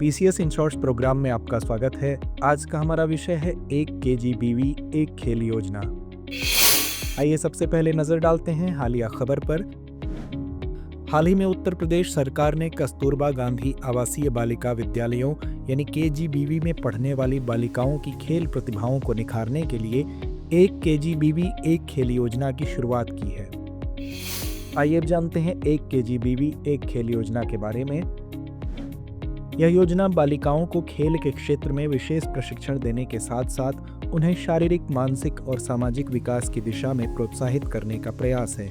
PCS in shorts programme में आपका स्वागत है। आज का हमारा विषय है 1 केजीबीवी 1 खेल योजना। आइए सबसे पहले नजर डालते हैं हालिया खबर पर। हाल ही में उत्तर प्रदेश सरकार ने कस्तूरबा गांधी आवासीय बालिका विद्यालयों यानी केजीबीवी में पढ़ने वाली बालिकाओं की खेल प्रतिभाओं को निखारने के लिए 1 केजीबीवी 1 खेल योजना की शुरुआत की है। आइए अब जानते हैं 1 केजीबीवी 1 खेल योजना के बारे में। यह योजना बालिकाओं को खेल के क्षेत्र में विशेष प्रशिक्षण देने के साथ साथ उन्हें शारीरिक, मानसिक और सामाजिक विकास की दिशा में प्रोत्साहित करने का प्रयास है।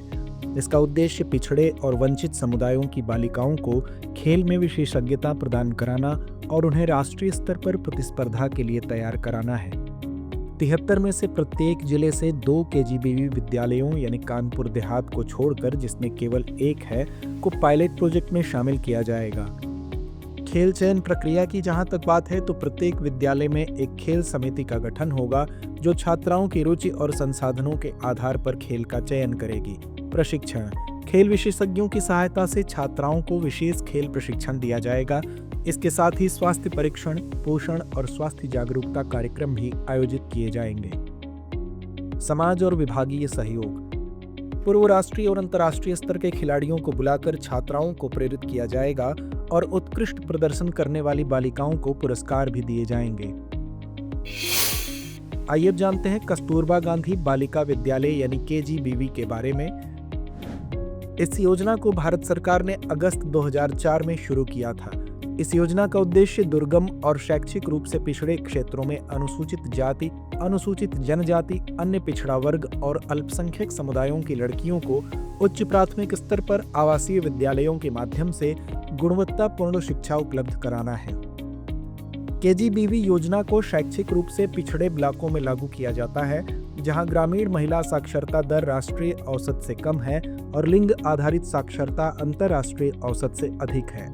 इसका उद्देश्य पिछड़े और वंचित समुदायों की बालिकाओं को खेल में विशेषज्ञता प्रदान कराना और उन्हें राष्ट्रीय स्तर पर प्रतिस्पर्धा के लिए तैयार कराना है। 73 में से प्रत्येक जिले से 2 केजीबीवी विद्यालयों यानी कानपुर देहात को छोड़कर, जिसमें केवल 1 है, को पायलट प्रोजेक्ट में शामिल किया जाएगा। खेल चयन प्रक्रिया की जहां तक बात है तो प्रत्येक विद्यालय में एक खेल समिति का गठन होगा जो छात्राओं की रुचि और संसाधनों के आधार पर खेल का चयन करेगी। प्रशिक्षण: खेल विशेषज्ञों की सहायता से छात्राओं को विशेष खेल प्रशिक्षण दिया जाएगा। इसके साथ ही स्वास्थ्य परीक्षण, पोषण और स्वास्थ्य जागरूकता कार्यक्रम भी आयोजित किए जाएंगे। समाज और विभागीय सहयोग: पूर्व राष्ट्रीय और अंतर्राष्ट्रीय स्तर के खिलाड़ियों को बुलाकर छात्राओं को प्रेरित किया जाएगा और उत्कृष्ट प्रदर्शन करने वाली बालिकाओं को पुरस्कार भी दिए जाएंगे। आइए अब जानते हैं कस्तूरबा गांधी बालिका विद्यालय यानी केजीबीवी के बारे में। इस योजना को भारत सरकार ने अगस्त 2004 में शुरू किया था। इस योजना का उद्देश्य दुर्गम और शैक्षिक रूप से पिछड़े क्षेत्रों में अनुसूचित जाति, अनुसूचित जनजाति, अन्य पिछड़ा वर्ग और अल्पसंख्यक समुदायों की लड़कियों को उच्च प्राथमिक स्तर पर आवासीय विद्यालयों के माध्यम से गुणवत्तापूर्ण शिक्षा उपलब्ध कराना है। केजीबीवी योजना को शैक्षिक रूप से पिछड़े ब्लॉकों में लागू किया जाता है, जहां ग्रामीण महिला साक्षरता दर राष्ट्रीय औसत से कम है और लिंग आधारित साक्षरता अंतर्राष्ट्रीय औसत से अधिक है।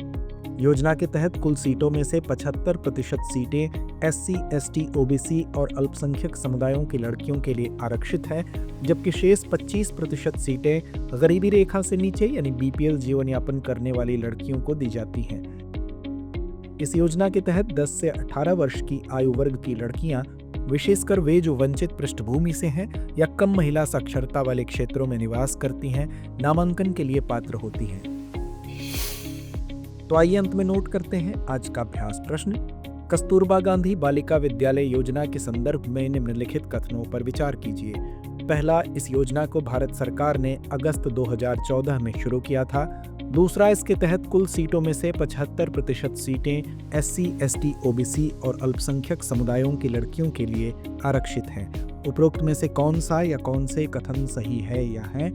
योजना के तहत कुल सीटों में से 75% सीटें एससी, एसटी, ओबीसी और अल्पसंख्यक समुदायों की लड़कियों के लिए आरक्षित है, जबकि शेष 25% सीटें गरीबी रेखा से नीचे यानी बीपीएल जीवन यापन करने वाली लड़कियों को दी जाती हैं। इस योजना के तहत 10 से 18 वर्ष की आयु वर्ग की लड़कियां, विशेषकर वे जो वंचित पृष्ठभूमि से हैं या कम महिला साक्षरता वाले क्षेत्रों में निवास करती हैं, नामांकन के लिए पात्र होती हैं। तो आइए अंत में नोट करते हैं आज का अभ्यास प्रश्न। कस्तूरबा गांधी बालिका विद्यालय योजना के संदर्भ में निम्नलिखित कथनों पर विचार कीजिए। पहला, इस योजना को भारत सरकार ने अगस्त 2014 में शुरू किया था। दूसरा, इसके तहत कुल सीटों में से 75% सीटें एससी, एसटी, ओबीसी और अल्पसंख्यक समुदायों की लड़कियों के लिए आरक्षित हैं। उपरोक्त में से कौन सा या कौन से कथन सही है या है?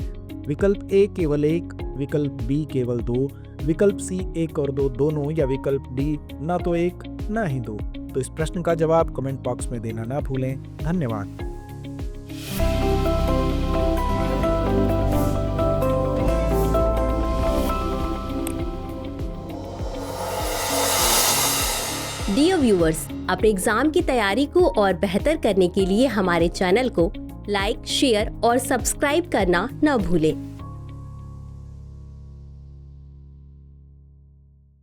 विकल्प ए केवल 1, विकल्प बी केवल 2, विकल्प सी 1 और 2 दोनों, या विकल्प डी ना तो 1 ना ही 2। तो इस प्रश्न का जवाब कमेंट बॉक्स में देना ना भूलें। धन्यवाद। डियर व्यूअर्स, अपने एग्जाम की तैयारी को और बेहतर करने के लिए हमारे चैनल को लाइक, शेयर और सब्सक्राइब करना न भूलें।